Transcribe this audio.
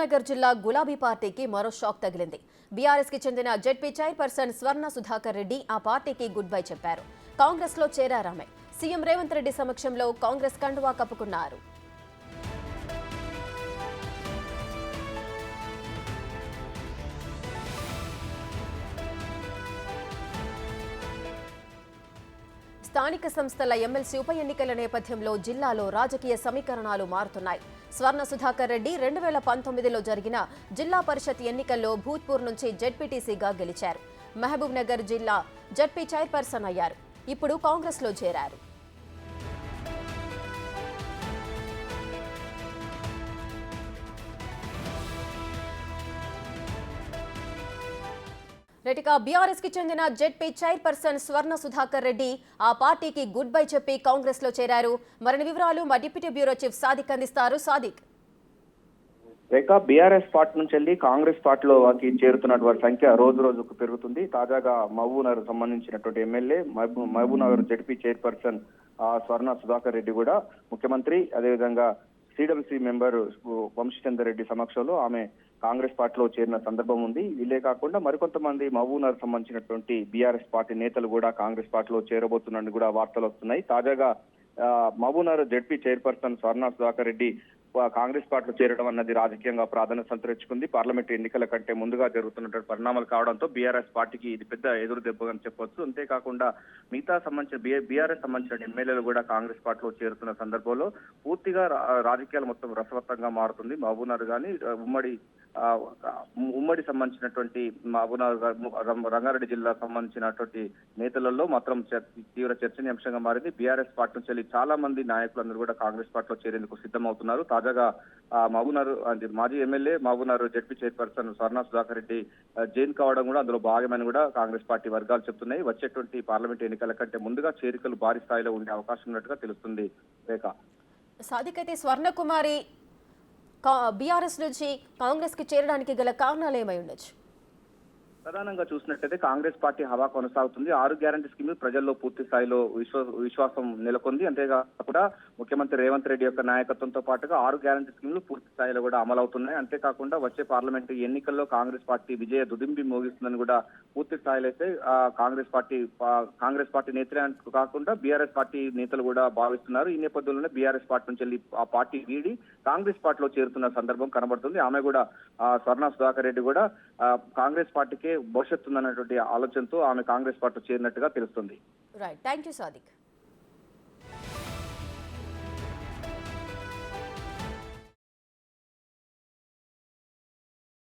మహబూబ్నగర్ జిల్లా గులాబీ పార్టీకి మరో షాక్ తగిలింది. బీఆర్ఎస్ కి చెందిన జెడ్పీ చైర్పర్సన్ స్వర్ణ సుధాకర్ రెడ్డి ఆ పార్టీకి గుడ్ బై చెప్పారు. కాంగ్రెస్ లో చేరారామె. సీఎం రేవంత్ రెడ్డి సమక్షంలో కాంగ్రెస్ కండువా కప్పుకున్నారు. స్థానిక సంస్థల ఎమ్మెల్సీ ఉప ఎన్నికల నేపథ్యంలో జిల్లాలో రాజకీయ సమీకరణాలు మారుతున్నాయి. స్వర్ణ సుధాకర్ రెడ్డి 2019లో జరిగిన జిల్లా పరిషత్ ఎన్నికల్లో భూత్పూర్ నుంచి జెడ్పీటీసీగా గెలిచారు. మహబూబ్నగర్ జిల్లా జెడ్పీ చైర్పర్సన్ అయ్యారు. ఇప్పుడు కాంగ్రెస్లో చేరారు. రెటిక బీఆర్ఎస్ కి చెందిన జెడ్పీ చైర్పర్సన్ స్వర్ణ సుధాకర్ రెడ్డి ఆ పార్టీకి గుడ్ బై చెప్పి కాంగ్రెస్ లో చేరారు. మరిన్ని వివరాలు మా డిప్యూటీ బ్యూరో చీఫ్ సాదిక్ అందిస్తారు. సాదిక్, రేఖ, బీఆర్ఎస్ పార్టీ నుంచి వెళ్ళి కాంగ్రెస్ పార్టీలోకి చేరుతున్నటువంటి సంఖ్య రోజు రోజుకు పెరుగుతుంది. తాజాగా మహబూబ్నగర్ సంబంధించినటువంటి ఎమ్మెల్యే మహబూబ్నగర్ జెడ్పీ చైర్పర్సన్ స్వర్ణ సుధాకర్ రెడ్డి కూడా ముఖ్యమంత్రి, అదేవిధంగా సిడబ్ల్యూసీ మెంబర్ వంశీచందర్ రెడ్డి సమక్షంలో ఆమె కాంగ్రెస్ పార్టీలో చేరిన సందర్భం ఉంది. వీళ్ళే కాకుండా మరికొంతమంది మహబూబ్నగర్ సంబంధించినటువంటి బీఆర్ఎస్ పార్టీ నేతలు కూడా కాంగ్రెస్ పార్టీలో చేరబోతున్నట్టు కూడా వార్తలు వస్తున్నాయి. తాజాగా మహబూబ్నగర్ జెడ్పీ చైర్పర్సన్ స్వర్ణ సుధాకర్ రెడ్డి కాంగ్రెస్ పార్టీలో చేరడం అన్నది రాజకీయంగా ప్రాధాన్యత సంతరించుకుంది. పార్లమెంట్ ఎన్నికల కంటే ముందుగా జరుగుతున్నటువంటి పరిణామాలు కావడంతో బీఆర్ఎస్ పార్టీకి ఇది పెద్ద ఎదురు దెబ్బ అని చెప్పొచ్చు. అంతేకాకుండా మిగతా సంబంధించిన బీఆర్ఎస్ సంబంధించిన ఎమ్మెల్యేలు కూడా కాంగ్రెస్ పార్టీలో చేరుతున్న సందర్భంలో పూర్తిగా రాజకీయాలు మొత్తం రసవత్తంగా మారుతుంది. మహబూబ్నగర్ కానీ ఉమ్మడి సంబంధించినటువంటి మహబూబ్నగర్ రంగారెడ్డి జిల్లా సంబంధించినటువంటి నేతలలో మాత్రం తీవ్ర చర్చనీయాంశంగా మారింది. బీఆర్ఎస్ పార్టీ నుంచి చాలా మంది నాయకులందరూ కూడా కాంగ్రెస్ పార్టీలో చేరేందుకు సిద్ధమవుతున్నారు. తాజాగా మహబూబ్నగర్ మాజీ ఎమ్మెల్యే మహబూబ్నగర్ జెడ్పీ చైర్పర్సన్ స్వర్ణ సుధాకర్ రెడ్డి జైన్ కావడం కూడా అందులో భాగమని కూడా కాంగ్రెస్ పార్టీ వర్గాలు చెప్తున్నాయి. వచ్చేటువంటి పార్లమెంట్ ఎన్నికల కంటే ముందుగా చేరికలు భారీ స్థాయిలో ఉండే అవకాశం ఉన్నట్టుగా తెలుస్తుంది. రేఖ, సాదిక్, అయితే స్వర్ణ కుమారి బీఆర్ఎస్ నుంచి కాంగ్రెస్ కి చేరడానికి గల కారణాలు ఏమై ఉండొచ్చు? ప్రధానంగా చూసినట్లయితే కాంగ్రెస్ పార్టీ హవా కొనసాగుతుంది. 6 గ్యారంటీ స్కీములు ప్రజల్లో పూర్తి స్థాయిలో విశ్వాసం నెలకొంది. అంతేకాకుండా ముఖ్యమంత్రి రేవంత్ రెడ్డి యొక్క నాయకత్వంతో పాటుగా 6 గ్యారంటీ స్కీములు పూర్తి స్థాయిలో కూడా అమలవుతున్నాయి. అంతేకాకుండా వచ్చే పార్లమెంటు ఎన్నికల్లో కాంగ్రెస్ పార్టీ విజయ దుదింబి మోగిస్తుందని కూడా పూర్తి స్థాయిలో అయితే కాంగ్రెస్ పార్టీ నేతలే కాకుండా బీఆర్ఎస్ పార్టీ నేతలు కూడా భావిస్తున్నారు. ఈ నేపథ్యంలోనే బీఆర్ఎస్ పార్టీ నుంచి వెళ్ళి ఆ పార్టీ వీడి కాంగ్రెస్ పార్టీలో చేరుతున్న సందర్భం కనబడుతుంది. ఆమె కూడా స్వర్ణ సుధాకర్ రెడ్డి కూడా కాంగ్రెస్ పార్టీకి భవిష్యత్తు ఉందన్నటువంటి ఆలోచనతో ఆమె కాంగ్రెస్ పార్టీ చేరినట్టుగా తెలుస్తుంది. Right, thank you Sadiq.